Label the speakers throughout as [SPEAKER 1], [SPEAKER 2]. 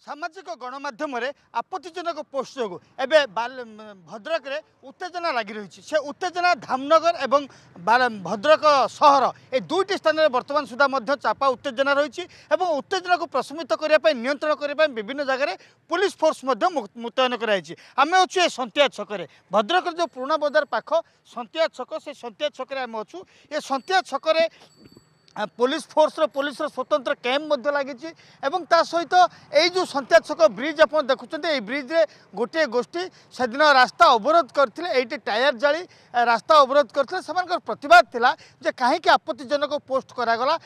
[SPEAKER 1] सामाजिक गणमाध्यम आपत्तिजनक पोस्ट जो एवं भद्रक रे उत्तेजना लगी रही से उत्तेजना धामनगर एवं भद्रक सहर ए दुईटी स्थान में बर्तमान सुधा चापा उत्तेजना रही उत्तेजना को प्रशमित करने नियंत्रण करने विभिन्न जगह पुलिस फोर्स मुतयन कराई आम अच्छे संतिया छकरे भद्रक जो पुराणा बजार पाख संतिया छक से संतिया छकरे आम अच्छू ये संतिया छकरे पुलिस फोर्स पुलिस स्वतंत्र कैंप लगी सहित यही जो संतिया छक ब्रिज आप देखुं ब्रिज रे गोटे गोष्ठी से दिन रास्ता अवरोध करते ये टायर जाली रास्ता अवरोध करते प्रतिवाद थिला जे कहीं आपत्तिजनक पोस्ट करागला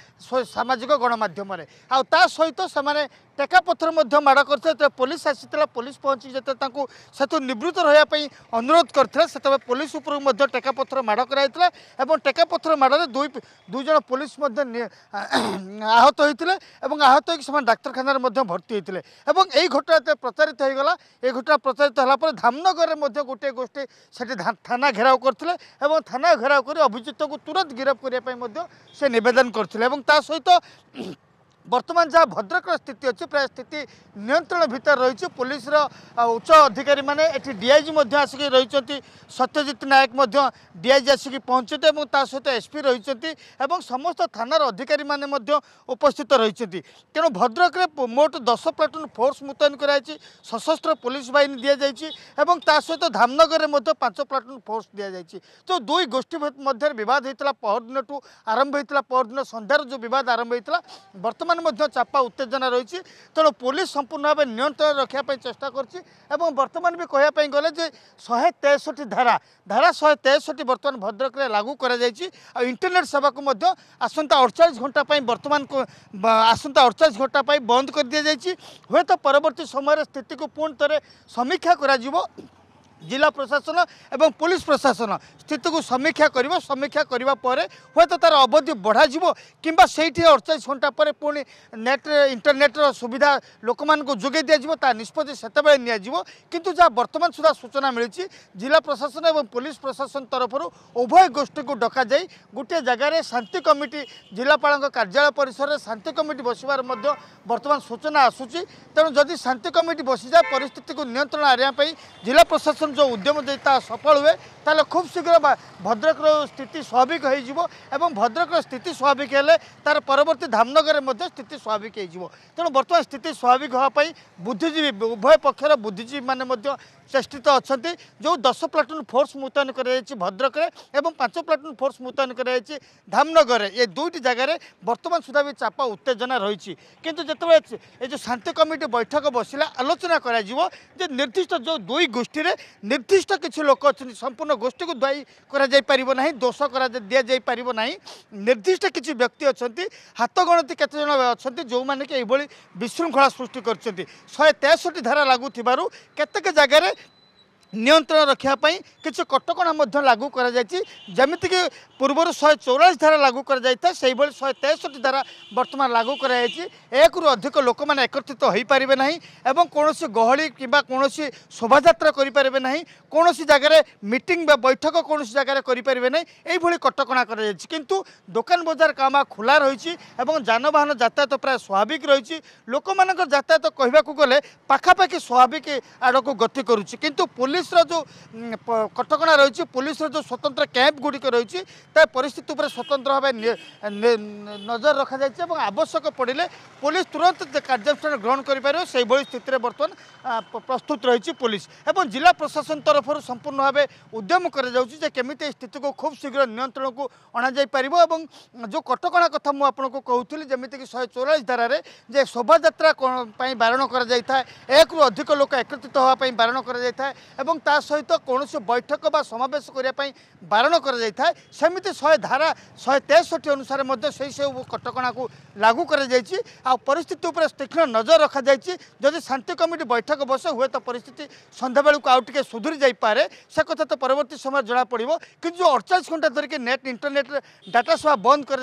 [SPEAKER 1] सामाजिक गणमाध्यम सहित से टेका पथर माड़ करते पुलिस आसी पुलिस पहुंची जो से निवृत्त रही अनुरोध करते से पुलिस उपर टेका पथर माड़ कराई टेका पथर माड़े दुई जन पुलिस आहत होते आहत हो डाक्तखाना भर्ती होते यही घटना प्रचारित होगा ये घटना प्रचारित होगापर धामनगर में गोटे गोष्ठी से थाना घेराव करते थाना घेराव कर अभियुक्त को तुरंत गिरफ्त करने से नवेदन करते सहित वर्तमान जहाँ भद्रक स्थिति अच्छी प्राय स्थिति नियंत्रण भितर रही पुलिस उच्च अधिकारी माने एटी डीआईजी आसिक रही सत्यजित नायक डीआईजी आसिक पहुँचते सहित एसपी रही समस्त थानार अधिकारी माने उपस्थित रही तेणु भद्रक में मोट 10 प्लाटून फोर्स मुतयन कराई सशस्त्र पुलिस बाहिनी दि जाए सहित धामनगर में 5 प्लाटून फोर्स दि जाए जो दुई गोष्ठी मध्य बद होता परदिन ठूँ आरंभ होता परदिन संध्यार जो बद आरंभ होता वर्तमान चापा उत्तेजना रही तेणु पुलिस संपूर्ण भाव नियंत्रण रखापी चेष्टा करतमान भी कहवाई गले 163 धारा 163 बर्तमान भद्रक में लागू कर इंटरनेट सेवा को आसंता 48 घंटा बर्तमान को आसंता 48 घंटा बंद कर दि जाए हे तो परवर्ती समय स्थिति को पुणी थे समीक्षा करा जिला प्रशासन एवं पुलिस प्रशासन स्थिति को समीक्षा करने हे तो तार अवधि बढ़ा किंबा से 48 घंटा पर पुणी नेट इंटरनेट सुविधा लोक मानक जोगे दिज्व निष्पत्ति से किंतु जहाँ वर्तमान सुधा सूचना मिली जिला प्रशासन एवं पुलिस प्रशासन तरफ उभय गोष्ठी को डक जा गोटे जगार शांति कमिटी जिलापाल कार्यालय परिसर में शांति कमिटी बसवार वर्तमान सूचना आसूची तेणु जदि शांति कमिटी बसी जाए परिस्थिति को नियंत्रण आने जिला प्रशासन जो उद्यम देता सफल हुए ताले खूब शीघ्र भद्रक स्थिति स्वाभाविक हो भद्रक स्थिति स्वाभाविक है तार परवर्ती धामनगर में स्थिति स्वाभाविक हो तेणु बर्तमान स्थिति स्वाभाविक होगापी बुद्धिजीवी उभय पक्षर बुद्धिजीवी माने चेष्टित अच्छा जो 10 प्लाटून फोर्स मुतयन कर भद्रक एवं 5 प्लाटून फोर्स मुतयन कर धामनगर ये दुईटी जगार वर्तमान सुधा भी चापा उत्तेजना रही किंतु जिते ये जो शांति कमिटी बैठक बसला आलोचना कर निर्दिष्ट जो दुई गोष्ठी निर्दिष्ट किसी लोक अच्छा संपूर्ण गोष्ठी को दायी कर दोष कर दि पार ना निर्दिष्ट किसी व्यक्ति अच्छा हाथ गणति केत जन अच्छा जो मैंने कि विशृंखला सृष्टि कर 163 धारा लागू केतेक जगार नियंत्रण रखापी किसी कटकणा लागू करमितिक पूर्व 144 धारा लागू कर 163 धारा बर्तमान लागू कर एक अधिक लोक मैंने एकत्रित हो पारे ना एवं कौन गहली कि कौन शोभा करें ना कौन जगह मीटिंग बैठक कौन जगह करें ना ये कटकणा किंतु दुकान बजार कामा खोला रही जानवाहन यातायात प्राय स्वाभाविक रही लोक मान यातायात कहवाक गले पाखापाखि स्वाभाविक आड़ को गति करुच्ची किंतु पुलिस जो कटकणा रही पुलिस जो स्वतंत्र कैंप गुड़िक रही परिस्थिति उपर स्वतंत्र भाव नजर रखा जाए आवश्यक पड़े पुलिस तुरंत कार्यानुष्ठान ग्रहण कर स्थिति बर्तमान प्रस्तुत रही पुलिस एवं जिला प्रशासन तरफ संपूर्ण भाव उद्यम करमी स्थिति को खूब शीघ्र नियंत्रण को अणापर जो कटकणा कथा मुझे कहूली जमीक 144 धारे जे शोभा यात्रा बारण कर अधिक लोक एकत्रित होगापी बारण कर सहित कौन बैठक बा समावेश करने बारण करमिति 100 धारा 163 अनुसार से सब कटकणा को लागू कर परिस्थिति उपर तीक्ष्ण नजर रखा जदि शांति कमिटी बैठक बसे हुए तो परिस्थिति सन्ध्या बेलू आउ टे सुधुरी जापे से कथा तो परवर्ती समय जना पड़ो कि जो 48 घंटा धरिक नेट इंटरनेट डाटा सेवा बंद कर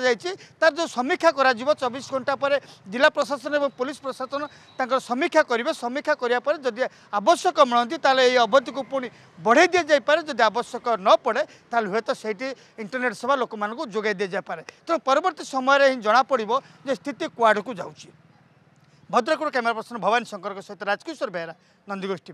[SPEAKER 1] जो समीक्षा कर 24 घंटा पर जिला प्रशासन और पुलिस प्रशासन तक समीक्षा करेंगे समीक्षा करापर जदि आवश्यक मिलती ये अवधि को पुणी बढ़ाई दि जापे जदि आवश्यक न पड़े ताल हुए तो सही इंटरनेट सेवा लोक मानक जोगाई दि जापे तेणु परवर्ती समय जना पड़ो जे स्थिति कुआड़ को जाऊँगी भद्रकରୁ କ୍ୟାମେରା ପର୍ସନ ଭବାନୀ ଶଙ୍କରଙ୍କ ସହିତ ରାଜକିଶୋର ବେହେରା ନନ୍ଦିଗୋଷ୍ଠୀ।